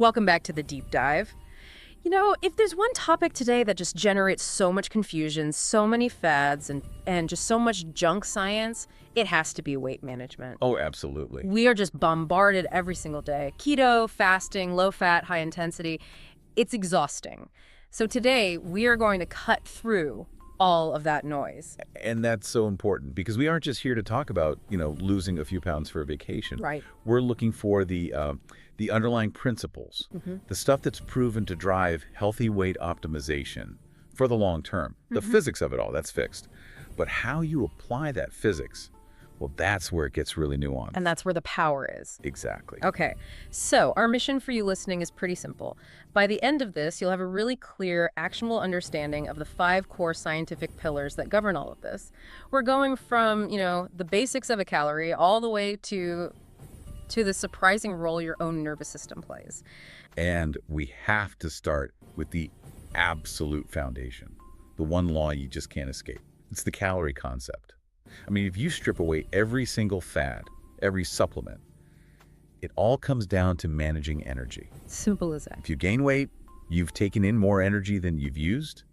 Welcome back to the deep dive. If there's one topic today that just generates so much confusion, so many fads, and just so much junk science, it has to be weight management. Oh, absolutely. We are just bombarded every single day. Keto, fasting, low fat, high intensity. It's exhausting. So today, we are going to cut through all of that noise. And that's so important because we aren't just here to talk about, losing a few pounds for a vacation. Right. We're looking for the underlying principles, the stuff that's proven to drive healthy weight optimization for the long term. The physics of it all, that's fixed. But how you apply that physics, well, that's where it gets really nuanced. And that's where the power is. Exactly. Okay, so our mission for you listening is pretty simple. By the end of this, you'll have a really clear, actionable understanding of the 5 core scientific pillars that govern all of this. We're going from, the basics of a calorie all the way to the surprising role your own nervous system plays. And we have to start with the absolute foundation, the one law you just can't escape. It's the calorie concept. I mean, if you strip away every single fad, every supplement, it all comes down to managing energy. Simple as that. If you gain weight, you've taken in more energy than you've used.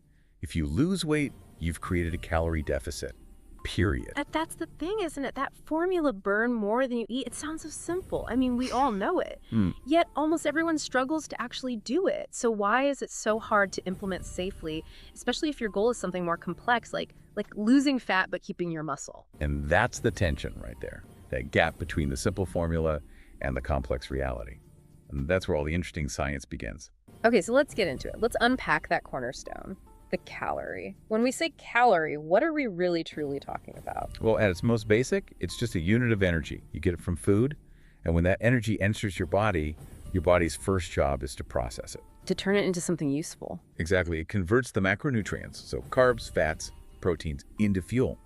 If you lose weight, you've created a calorie deficit, period. That's the thing, isn't it? That formula, burn more than you eat, it sounds so simple. I mean, we all know it. Yet almost everyone struggles to actually do it. So why is it so hard to implement safely, especially if your goal is something more complex, like losing fat but keeping your muscle? And that's the tension right there, that gap between the simple formula and the complex reality. And that's where all the interesting science begins. Okay, so let's get into it. Let's unpack that cornerstone, the calorie. When we say calorie, what are we really truly talking about? Well, at its most basic, it's just a unit of energy. You get it from food, and when that energy enters your body's first job is to process it. To turn it into something useful. Exactly. It converts the macronutrients, so carbs, fats, proteins, into fuel.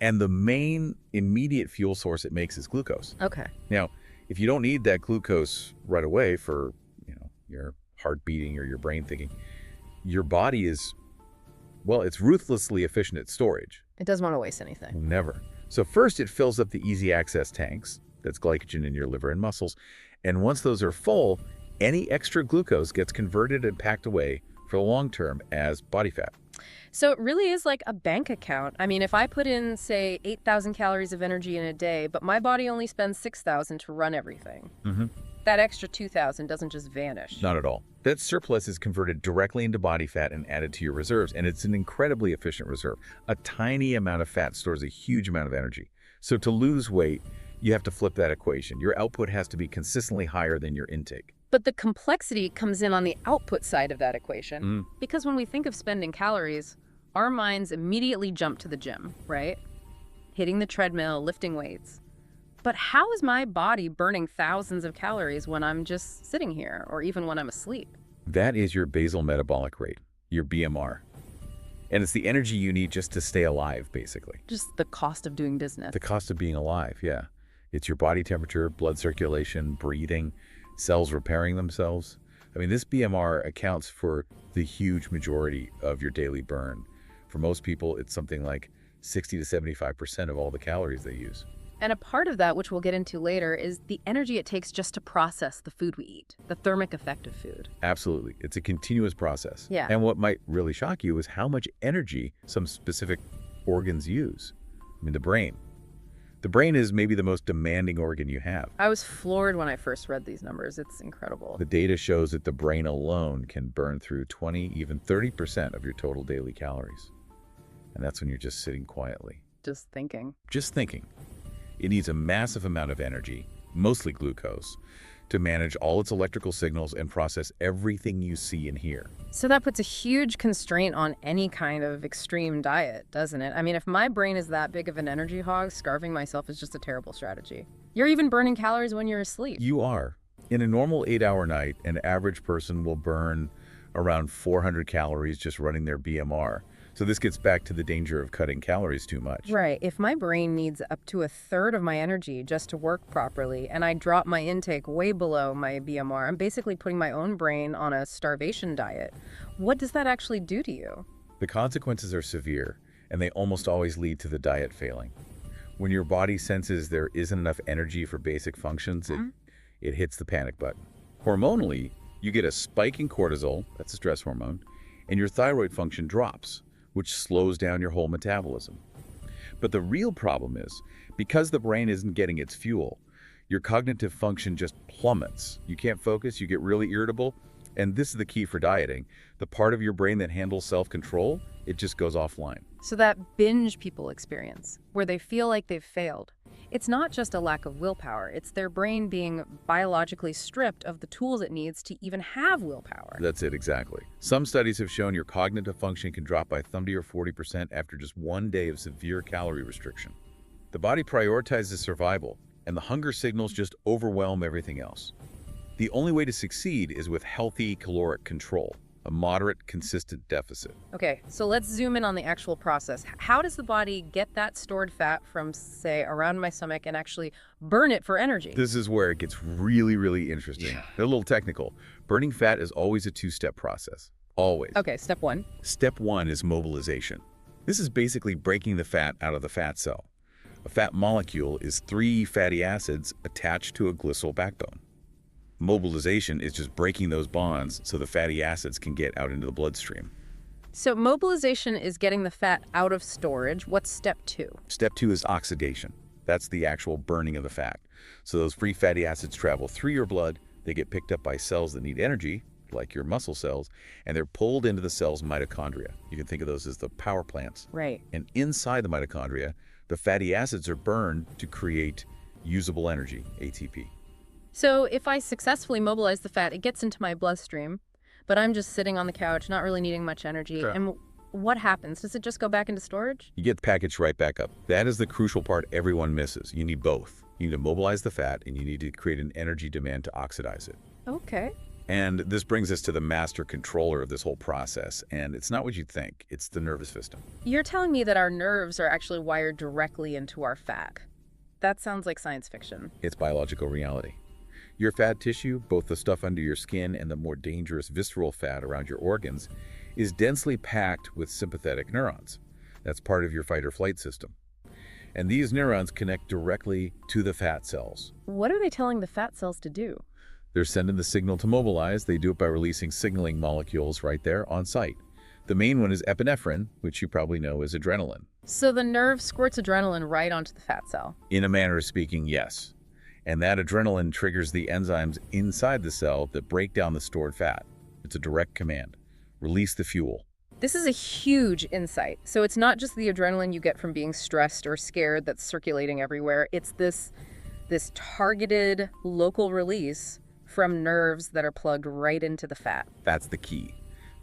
And the main immediate fuel source it makes is glucose. Okay. Now, if you don't need that glucose right away for, your heart beating or your brain thinking, your body is, it's ruthlessly efficient at storage. It doesn't want to waste anything. Never. So first it fills up the easy access tanks, that's glycogen in your liver and muscles. And once those are full, any extra glucose gets converted and packed away for the long term as body fat. So it really is like a bank account. I mean, if I put in, say, 8,000 calories of energy in a day, but my body only spends 6,000 to run everything, that extra 2,000 doesn't just vanish. Not at all. That surplus is converted directly into body fat and added to your reserves, and it's an incredibly efficient reserve. A tiny amount of fat stores a huge amount of energy. So to lose weight, you have to flip that equation. Your output has to be consistently higher than your intake. But the complexity comes in on the output side of that equation. Because when we think of spending calories, our minds immediately jump to the gym, right? Hitting the treadmill, lifting weights. But how is my body burning thousands of calories when I'm just sitting here, or even when I'm asleep? That is your basal metabolic rate, your BMR. And it's the energy you need just to stay alive, basically. Just the cost of doing business. The cost of being alive, yeah. It's your body temperature, blood circulation, breathing, cells repairing themselves. I mean, this BMR accounts for the huge majority of your daily burn. For most people, it's something like 60 to 75% of all the calories they use. And a part of that, which we'll get into later, is the energy it takes just to process the food we eat, the thermic effect of food. Absolutely. It's a continuous process. Yeah. And what might really shock you is how much energy some specific organs use. I mean, the brain. The brain is maybe the most demanding organ you have. I was floored when I first read these numbers. It's incredible. The data shows that the brain alone can burn through 20, even 30% of your total daily calories. And that's when you're just sitting quietly. Just thinking. Just thinking. It needs a massive amount of energy, mostly glucose, to manage all its electrical signals and process everything you see and hear. So that puts a huge constraint on any kind of extreme diet, doesn't it? I mean, if my brain is that big of an energy hog, starving myself is just a terrible strategy. You're even burning calories when you're asleep. You are. In a normal 8-hour night, an average person will burn around 400 calories just running their BMR. So this gets back to the danger of cutting calories too much. Right. If my brain needs up to a third of my energy just to work properly, and I drop my intake way below my BMR, I'm basically putting my own brain on a starvation diet. What does that actually do to you? The consequences are severe, and they almost always lead to the diet failing. When your body senses there isn't enough energy for basic functions, it hits the panic button. Hormonally, You get a spike in cortisol, that's a stress hormone, and your thyroid function drops, which slows down your whole metabolism. But the real problem is, because the brain isn't getting its fuel, your cognitive function just plummets. You can't focus, you get really irritable, and this is the key for dieting. The part of your brain that handles self-control, it just goes offline. So that binge people experience, where they feel like they've failed, it's not just a lack of willpower, it's their brain being biologically stripped of the tools it needs to even have willpower. That's it, exactly. Some studies have shown your cognitive function can drop by 30 or 40% after just one day of severe calorie restriction. The body prioritizes survival, and the hunger signals just overwhelm everything else. The only way to succeed is with healthy caloric control, a moderate, consistent deficit. Okay, so let's zoom in on the actual process. How does the body get that stored fat from, say, around my stomach and actually burn it for energy? This is where it gets really, really interesting. A little technical. Burning fat is always a two-step process. Always. Okay, step one. Step one is mobilization. This is basically breaking the fat out of the fat cell. A fat molecule is 3 fatty acids attached to a glycerol backbone. Mobilization is just breaking those bonds so the fatty acids can get out into the bloodstream. So mobilization is getting the fat out of storage. What's step two? Step 2 is oxidation. That's the actual burning of the fat. So those free fatty acids travel through your blood, they get picked up by cells that need energy, like your muscle cells, and they're pulled into the cell's mitochondria. You can think of those as the power plants. Right. And inside the mitochondria, the fatty acids are burned to create usable energy, ATP. So if I successfully mobilize the fat, it gets into my bloodstream, but I'm just sitting on the couch, not really needing much energy. Sure. And what happens? Does it just go back into storage? You get the package right back up. That is the crucial part everyone misses. You need both. You need to mobilize the fat, and you need to create an energy demand to oxidize it. Okay. And this brings us to the master controller of this whole process. And it's not what you think. It's the nervous system. You're telling me that our nerves are actually wired directly into our fat. That sounds like science fiction. It's biological reality. Your fat tissue, both the stuff under your skin and the more dangerous visceral fat around your organs, is densely packed with sympathetic neurons. That's part of your fight or flight system. And these neurons connect directly to the fat cells. What are they telling the fat cells to do? They're sending the signal to mobilize. They do it by releasing signaling molecules right there on site. The main one is epinephrine, which you probably know as adrenaline. So the nerve squirts adrenaline right onto the fat cell. In a manner of speaking, yes. And that adrenaline triggers the enzymes inside the cell that break down the stored fat. It's a direct command. Release the fuel. This is a huge insight. So it's not just the adrenaline you get from being stressed or scared that's circulating everywhere. It's this targeted local release from nerves that are plugged right into the fat. That's the key.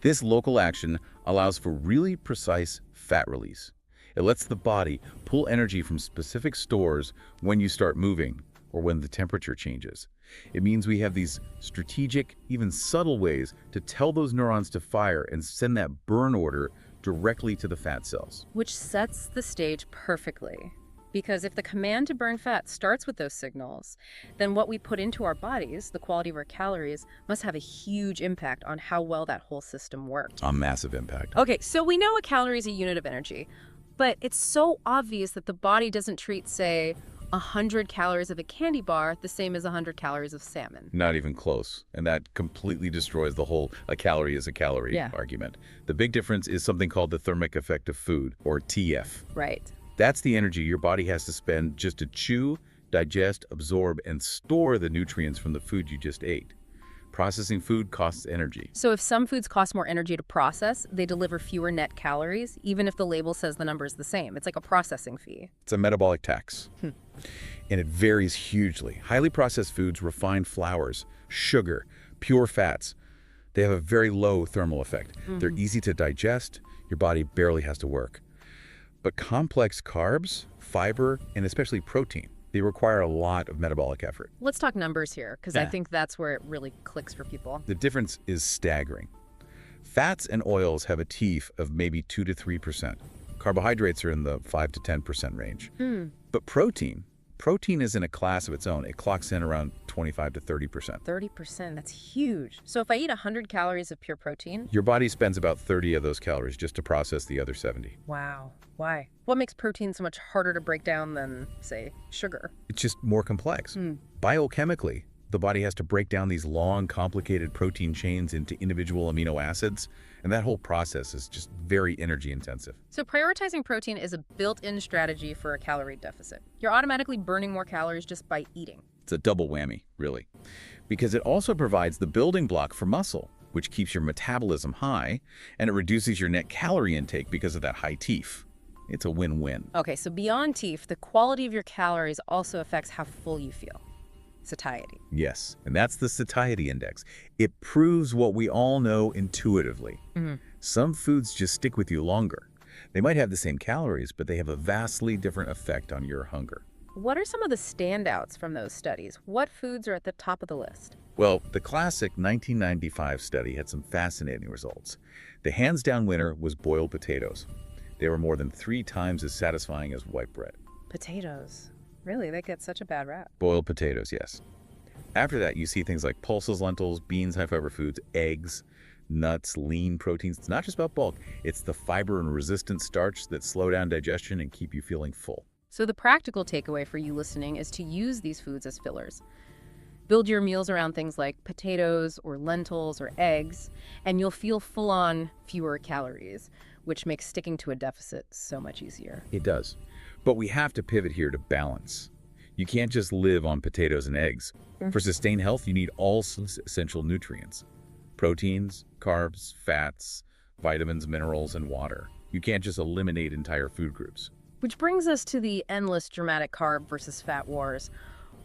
This local action allows for really precise fat release. It lets the body pull energy from specific stores when you start moving or when the temperature changes. It means we have these strategic, even subtle ways to tell those neurons to fire and send that burn order directly to the fat cells. Which sets the stage perfectly. Because if the command to burn fat starts with those signals, then what we put into our bodies, the quality of our calories, must have a huge impact on how well that whole system works. A massive impact. Okay, so we know a calorie is a unit of energy, but it's so obvious that the body doesn't treat, say, 100 calories of a candy bar the same as 100 calories of salmon. Not even close. And that completely destroys the whole a calorie is a calorie argument. The big difference is something called the thermic effect of food, or TF. Right. That's the energy your body has to spend just to chew, digest, absorb, and store the nutrients from the food you just ate. Processing food costs energy. So if some foods cost more energy to process, they deliver fewer net calories, even if the label says the number is the same. It's like a processing fee. It's a metabolic tax. And it varies hugely. Highly processed foods, refined flours, sugar, pure fats, they have a very low thermal effect. They're easy to digest. Your body barely has to work. But complex carbs, fiber, and especially protein, they require a lot of metabolic effort. Let's talk numbers here, because I think that's where it really clicks for people. The difference is staggering. Fats and oils have a TEF of maybe 2 to 3%. Carbohydrates are in the 5 to 10% range. But protein is in a class of its own. It clocks in around 25 to 30%. 30%, that's huge. So if I eat 100 calories of pure protein? Your body spends about 30 of those calories just to process the other 70. Wow. Why? What makes protein so much harder to break down than, say, sugar? It's just more complex. Biochemically, The body has to break down these long, complicated protein chains into individual amino acids, and that whole process is just very energy intensive. So prioritizing protein is a built-in strategy for a calorie deficit. You're automatically burning more calories just by eating. It's a double whammy, really, because it also provides the building block for muscle, which keeps your metabolism high, and it reduces your net calorie intake because of that high TEEF. It's a win-win. Okay, so beyond TEEF, the quality of your calories also affects how full you feel. Satiety. Yes, and that's the satiety index. It proves what we all know intuitively. Some foods just stick with you longer. They might have the same calories, but they have a vastly different effect on your hunger. What are some of the standouts from those studies? What foods are at the top of the list? Well, the classic 1995 study had some fascinating results. The hands-down winner was boiled potatoes. They were more than 3 times as satisfying as white bread. Potatoes. Really, they get such a bad rap. Boiled potatoes, yes. After that, you see things like pulses, lentils, beans, high-fiber foods, eggs, nuts, lean proteins. It's not just about bulk. It's the fiber and resistant starch that slow down digestion and keep you feeling full. So the practical takeaway for you listening is to use these foods as fillers. Build your meals around things like potatoes or lentils or eggs, and you'll feel full on fewer calories, which makes sticking to a deficit so much easier. It does. But we have to pivot here to balance. You can't just live on potatoes and eggs. For sustained health, you need all essential nutrients. Proteins, carbs, fats, vitamins, minerals, and water. You can't just eliminate entire food groups. Which brings us to the endless dramatic carb versus fat wars.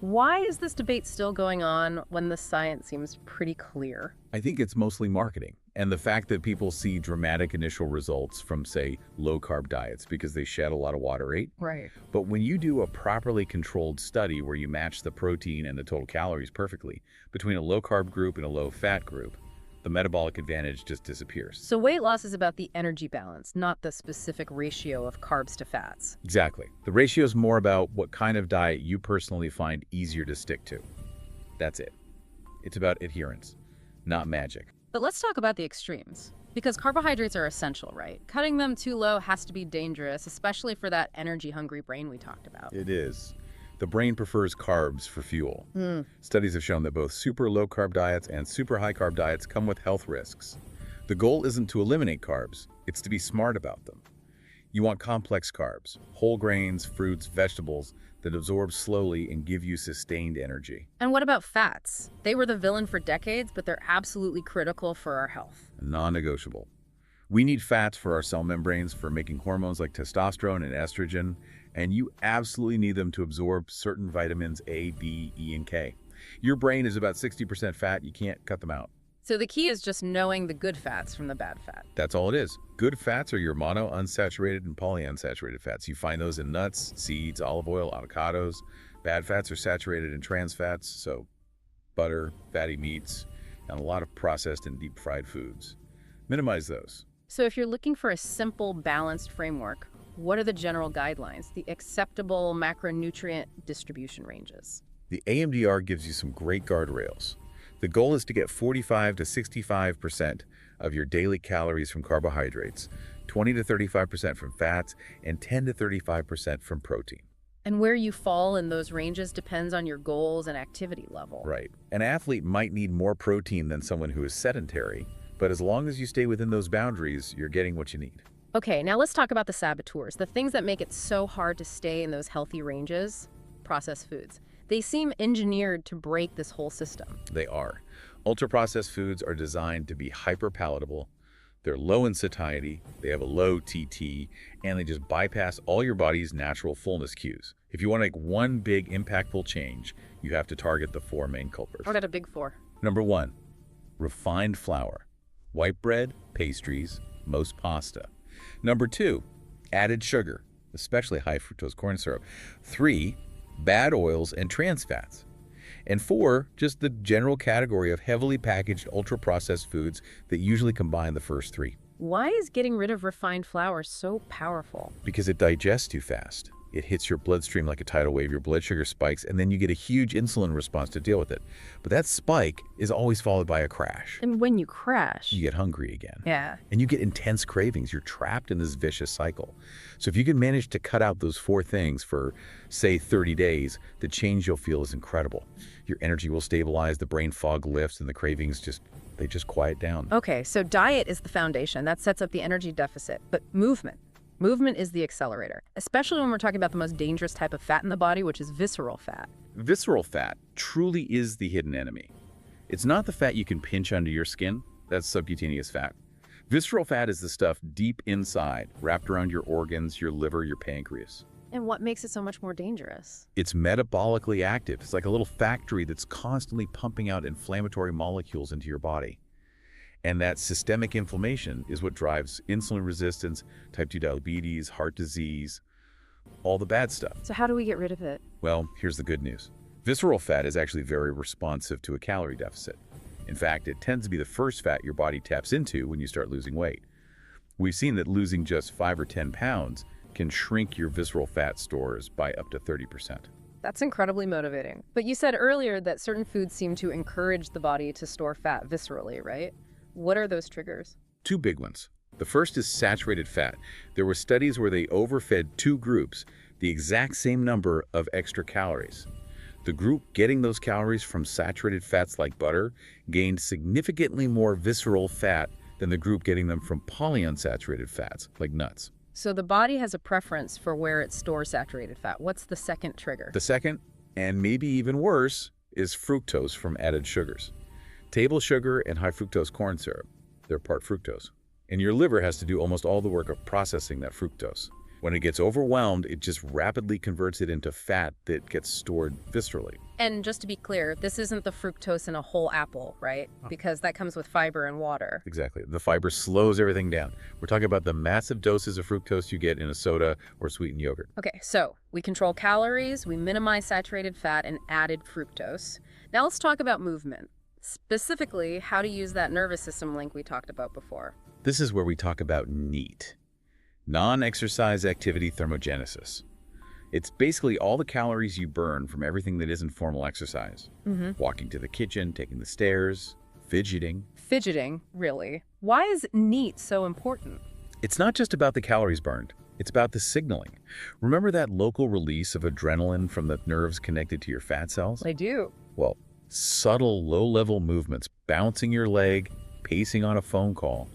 Why is this debate still going on when the science seems pretty clear? I think it's mostly marketing and the fact that people see dramatic initial results from, say, low-carb diets because they shed a lot of water weight. Right. But when you do a properly controlled study where you match the protein and the total calories perfectly between a low-carb group and a low-fat group, the metabolic advantage just disappears. So weight loss is about the energy balance, not the specific ratio of carbs to fats. Exactly. The ratio is more about what kind of diet you personally find easier to stick to. That's it. It's about adherence, not magic. But let's talk about the extremes. Because carbohydrates are essential, right? Cutting them too low has to be dangerous, especially for that energy-hungry brain we talked about. It is. The brain prefers carbs for fuel. Studies have shown that both super low-carb diets and super high-carb diets come with health risks. The goal isn't to eliminate carbs, it's to be smart about them. You want complex carbs, whole grains, fruits, vegetables that absorb slowly and give you sustained energy. And what about fats? They were the villain for decades, but they're absolutely critical for our health. Non-negotiable. We need fats for our cell membranes for making hormones like testosterone and estrogen, and you absolutely need them to absorb certain vitamins A, B, E, and K. Your brain is about 60% fat. You can't cut them out. So the key is just knowing the good fats from the bad fat. That's all it is. Good fats are your mono, unsaturated, and polyunsaturated fats. You find those in nuts, seeds, olive oil, avocados. Bad fats are saturated in trans fats, so butter, fatty meats, and a lot of processed and deep fried foods. Minimize those. So if you're looking for a simple, balanced framework, what are the general guidelines, the acceptable macronutrient distribution ranges? The AMDR gives you some great guardrails. The goal is to get 45 to 65% of your daily calories from carbohydrates, 20 to 35% from fats, and 10 to 35% from protein. And where you fall in those ranges depends on your goals and activity level. Right. An athlete might need more protein than someone who is sedentary, but as long as you stay within those boundaries, you're getting what you need. Okay, now let's talk about the saboteurs, the things that make it so hard to stay in those healthy ranges. Processed foods. They seem engineered to break this whole system. They are. Ultra-processed foods are designed to be hyper-palatable. They're low in satiety, they have a low TT, and they just bypass all your body's natural fullness cues. If you want to make one big impactful change, you have to target the 4 main culprits. What are the big 4? Number 1, refined flour. White bread, pastries, most pasta. Number 2, added sugar, especially high fructose corn syrup. 3, bad oils and trans fats. And 4, just the general category of heavily packaged ultra-processed foods that usually combine the first 3. Why is getting rid of refined flour so powerful? Because it digests too fast. It hits your bloodstream like a tidal wave, your blood sugar spikes, and then you get a huge insulin response to deal with it. But that spike is always followed by a crash. And when you crash. You get hungry again. Yeah. And you get intense cravings. You're trapped in this vicious cycle. So if you can manage to cut out those 4 things for, say, 30 days, the change you'll feel is incredible. Your energy will stabilize, the brain fog lifts, and the cravings they just quiet down. Okay, so diet is the foundation. That sets up the energy deficit. But movement. Movement is the accelerator, especially when we're talking about the most dangerous type of fat in the body, which is visceral fat. Visceral fat truly is the hidden enemy. It's not the fat you can pinch under your skin. That's subcutaneous fat. Visceral fat is the stuff deep inside, wrapped around your organs, your liver, your pancreas. And what makes it so much more dangerous? It's metabolically active. It's like a little factory that's constantly pumping out inflammatory molecules into your body. And that systemic inflammation is what drives insulin resistance, type 2 diabetes, heart disease, all the bad stuff. So how do we get rid of it? Well, here's the good news. Visceral fat is actually very responsive to a calorie deficit. In fact, it tends to be the first fat your body taps into when you start losing weight. We've seen that losing just 5 or 10 pounds can shrink your visceral fat stores by up to 30%. That's incredibly motivating. But you said earlier that certain foods seem to encourage the body to store fat viscerally, right? What are those triggers? 2 big ones. The first is saturated fat. There were studies where they overfed 2 groups the exact same number of extra calories. The group getting those calories from saturated fats like butter gained significantly more visceral fat than the group getting them from polyunsaturated fats like nuts. So the body has a preference for where it stores saturated fat. What's the second trigger? The second, and maybe even worse, is fructose from added sugars. Table sugar and high fructose corn syrup, they're part fructose. And your liver has to do almost all the work of processing that fructose. When it gets overwhelmed, it just rapidly converts it into fat that gets stored viscerally. And just to be clear, this isn't the fructose in a whole apple, right? Because that comes with fiber and water. Exactly. The fiber slows everything down. We're talking about the massive doses of fructose you get in a soda or sweetened yogurt. Okay, so we control calories, we minimize saturated fat and added fructose. Now let's talk about movement. Specifically, how to use that nervous system link we talked about before. This is where we talk about NEAT, non-exercise activity thermogenesis. It's basically all the calories you burn from everything that isn't formal exercise. Walking to the kitchen, taking the stairs, fidgeting. Fidgeting, really? Why is NEAT so important? It's not just about the calories burned. It's about the signaling. Remember that local release of adrenaline from the nerves connected to your fat cells? I do. Well, subtle, low-level movements, bouncing your leg, pacing on a phone call,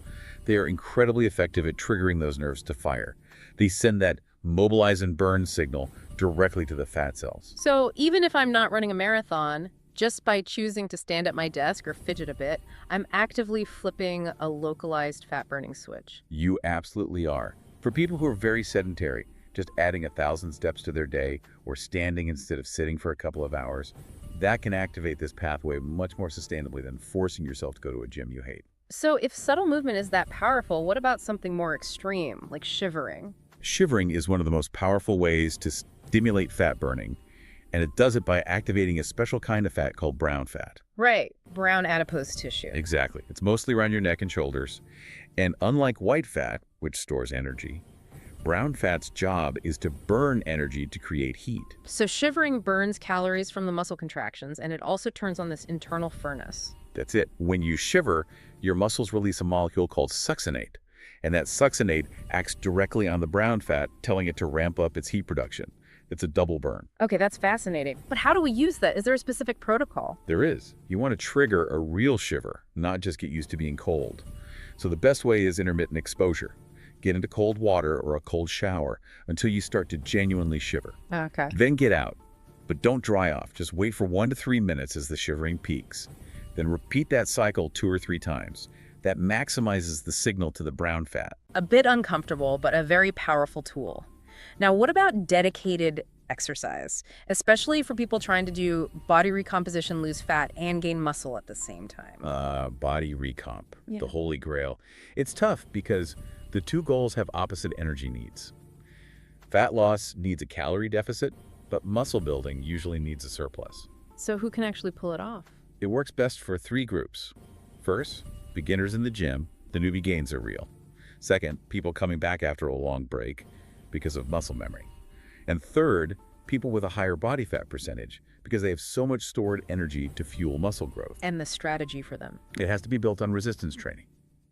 they are incredibly effective at triggering those nerves to fire. They send that mobilize and burn signal directly to the fat cells. So even if I'm not running a marathon, just by choosing to stand at my desk or fidget a bit, I'm actively flipping a localized fat-burning switch. You absolutely are. For people who are very sedentary, just adding 1,000 steps to their day or standing instead of sitting for a couple of hours, that can activate this pathway much more sustainably than forcing yourself to go to a gym you hate. So if subtle movement is that powerful, what about something more extreme, like shivering? Shivering is one of the most powerful ways to stimulate fat burning, and it does it by activating a special kind of fat called brown fat. Right, brown adipose tissue. Exactly. It's mostly around your neck and shoulders, and unlike white fat, which stores energy, brown fat's job is to burn energy to create heat. So shivering burns calories from the muscle contractions, and it also turns on this internal furnace. That's it. When you shiver, your muscles release a molecule called succinate, and that succinate acts directly on the brown fat, telling it to ramp up its heat production. It's a double burn. Okay, that's fascinating. But how do we use that? Is there a specific protocol? There is. You want to trigger a real shiver, not just get used to being cold. So the best way is intermittent exposure. Get into cold water or a cold shower until you start to genuinely shiver. Okay. Then get out, but don't dry off. Just wait for 1 to 3 minutes as the shivering peaks. Then repeat that cycle 2 or 3 times. That maximizes the signal to the brown fat. A bit uncomfortable, but a very powerful tool. Now, what about dedicated exercise, especially for people trying to do body recomposition, lose fat, and gain muscle at the same time? Body recomp, Yeah. the holy grail. It's tough because the 2 goals have opposite energy needs. Fat loss needs a calorie deficit, but muscle building usually needs a surplus. So who can actually pull it off? It works best for 3 groups. First, beginners in the gym, the newbie gains are real. Second, people coming back after a long break because of muscle memory. And third, people with a higher body fat percentage because they have so much stored energy to fuel muscle growth. And the strategy for them. It has to be built on resistance training,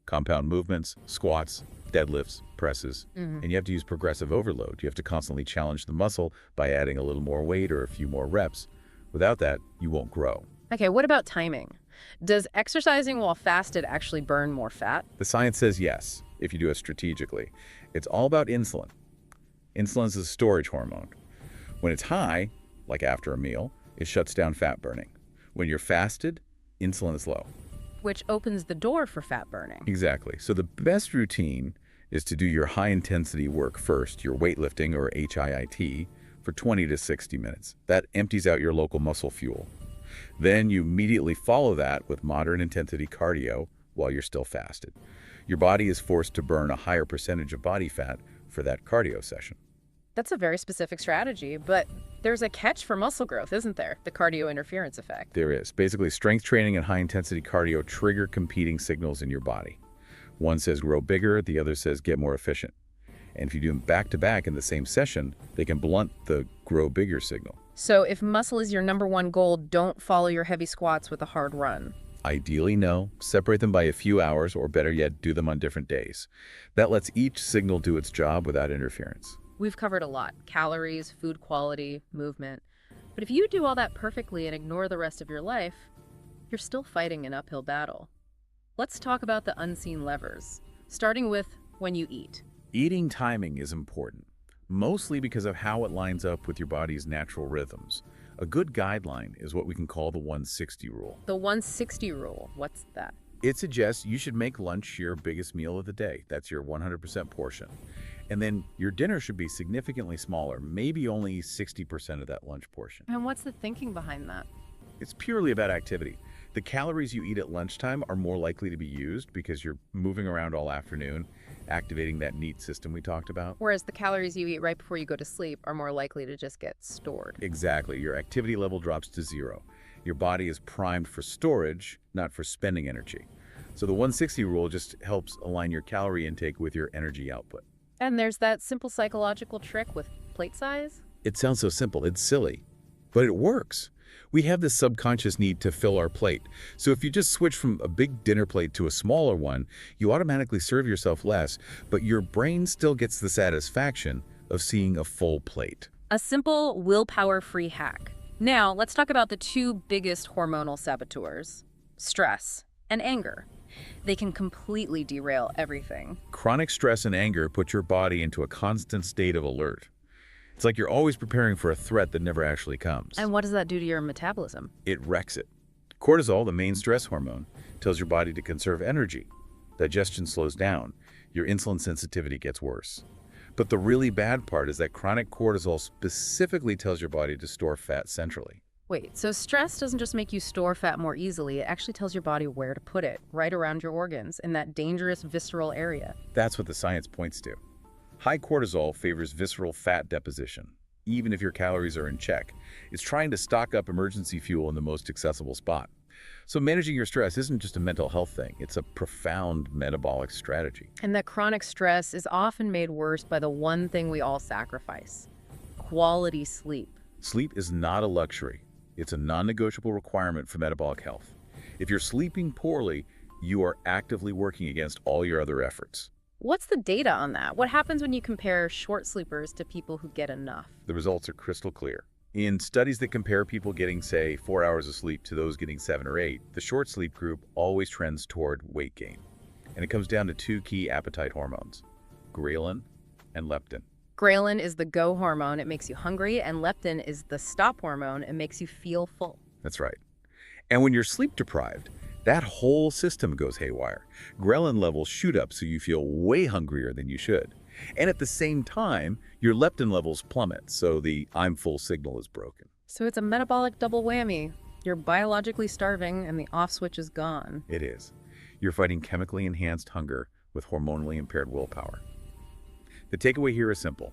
compound movements, squats, deadlifts, presses, and you have to use progressive overload. You have to constantly challenge the muscle by adding a little more weight or a few more reps. Without that, you won't grow. Okay, what about timing? Does exercising while fasted actually burn more fat? The science says yes, if you do it strategically. It's all about insulin. Insulin is a storage hormone. When it's high, like after a meal, it shuts down fat burning. When you're fasted, insulin is low. Which opens the door for fat burning. Exactly. So the best routine is to do your high-intensity work first, your weightlifting or HIIT, for 20 to 60 minutes. That empties out your local muscle fuel. Then you immediately follow that with moderate intensity cardio while you're still fasted. Your body is forced to burn a higher percentage of body fat for that cardio session. That's a very specific strategy, but there's a catch for muscle growth, isn't there? The cardio interference effect. There is. Basically, strength training and high-intensity cardio trigger competing signals in your body. One says grow bigger, the other says get more efficient. And if you do them back-to-back in the same session, they can blunt the grow bigger signal. So if muscle is your #1 goal, don't follow your heavy squats with a hard run. Ideally, no. Separate them by a few hours, or better yet, do them on different days. That lets each signal do its job without interference. We've covered a lot: calories, food quality, movement. But if you do all that perfectly and ignore the rest of your life, you're still fighting an uphill battle. Let's talk about the unseen levers, starting with when you eat. Eating timing is important, mostly because of how it lines up with your body's natural rhythms. A good guideline is what we can call the 160 rule. The 160 rule, what's that? It suggests you should make lunch your biggest meal of the day. That's your 100% portion. And then your dinner should be significantly smaller, maybe only 60% of that lunch portion. And what's the thinking behind that? It's purely about activity. The calories you eat at lunchtime are more likely to be used because you're moving around all afternoon, activating that NEAT system we talked about. Whereas the calories you eat right before you go to sleep are more likely to just get stored. Exactly. Your activity level drops to zero. Your body is primed for storage, not for spending energy. So the 160 rule just helps align your calorie intake with your energy output. And there's that simple psychological trick with plate size. It sounds so simple, it's silly, but it works. We have this subconscious need to fill our plate. So if you just switch from a big dinner plate to a smaller one, you automatically serve yourself less, but your brain still gets the satisfaction of seeing a full plate. A simple, willpower-free hack. Now, let's talk about the two biggest hormonal saboteurs: stress and anger. They can completely derail everything. Chronic stress and anger put your body into a constant state of alert. It's like you're always preparing for a threat that never actually comes. And what does that do to your metabolism? It wrecks it. Cortisol, the main stress hormone, tells your body to conserve energy. Digestion slows down. Your insulin sensitivity gets worse. But the really bad part is that chronic cortisol specifically tells your body to store fat centrally. Wait, so stress doesn't just make you store fat more easily, it actually tells your body where to put it, right around your organs, in that dangerous visceral area. That's what the science points to. High cortisol favors visceral fat deposition, even if your calories are in check. It's trying to stock up emergency fuel in the most accessible spot. So managing your stress isn't just a mental health thing, it's a profound metabolic strategy. And that chronic stress is often made worse by the one thing we all sacrifice: quality sleep. Sleep is not a luxury. It's a non-negotiable requirement for metabolic health. If you're sleeping poorly, you are actively working against all your other efforts. What's the data on that? What happens when you compare short sleepers to people who get enough? The results are crystal clear. In studies that compare people getting, say, 4 hours of sleep to those getting 7 or 8, the short sleep group always trends toward weight gain. And it comes down to two key appetite hormones: ghrelin and leptin. Ghrelin is the go hormone, it makes you hungry, and leptin is the stop hormone, it makes you feel full. That's right. And when you're sleep deprived, that whole system goes haywire. Ghrelin levels shoot up so you feel way hungrier than you should. And at the same time, your leptin levels plummet, so the I'm full signal is broken. So it's a metabolic double whammy. You're biologically starving and the off switch is gone. It is. You're fighting chemically enhanced hunger with hormonally impaired willpower. The takeaway here is simple.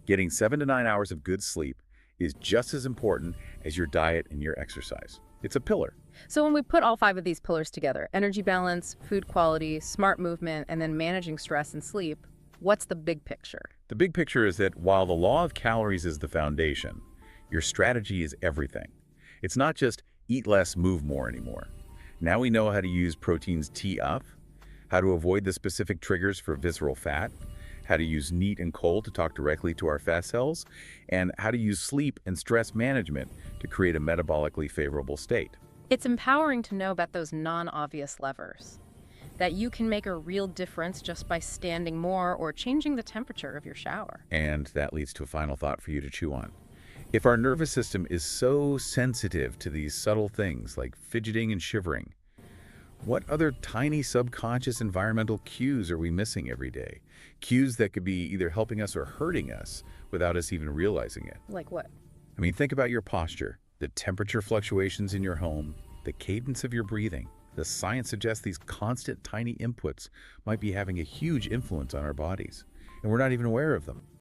Getting 7 to 9 hours of good sleep is just as important as your diet and your exercise. It's a pillar. So when we put all 5 of these pillars together: energy balance, food quality, smart movement, and then managing stress and sleep, What's the big picture? The big picture is that while the law of calories is the foundation, your strategy is everything. It's not just eat less, move more anymore. Now we know how to use proteins T up, how to avoid the specific triggers for visceral fat, how to use NEAT and cold to talk directly to our fat cells, and how to use sleep and stress management to create a metabolically favorable state. It's empowering to know about those non-obvious levers, that you can make a real difference just by standing more or changing the temperature of your shower. And that leads to a final thought for you to chew on. If our nervous system is so sensitive to these subtle things like fidgeting and shivering, what other tiny subconscious environmental cues are we missing every day? Cues that could be either helping us or hurting us without us even realizing it. Like what? I mean, think about your posture, the temperature fluctuations in your home, the cadence of your breathing. The science suggests these constant tiny inputs might be having a huge influence on our bodies, and we're not even aware of them.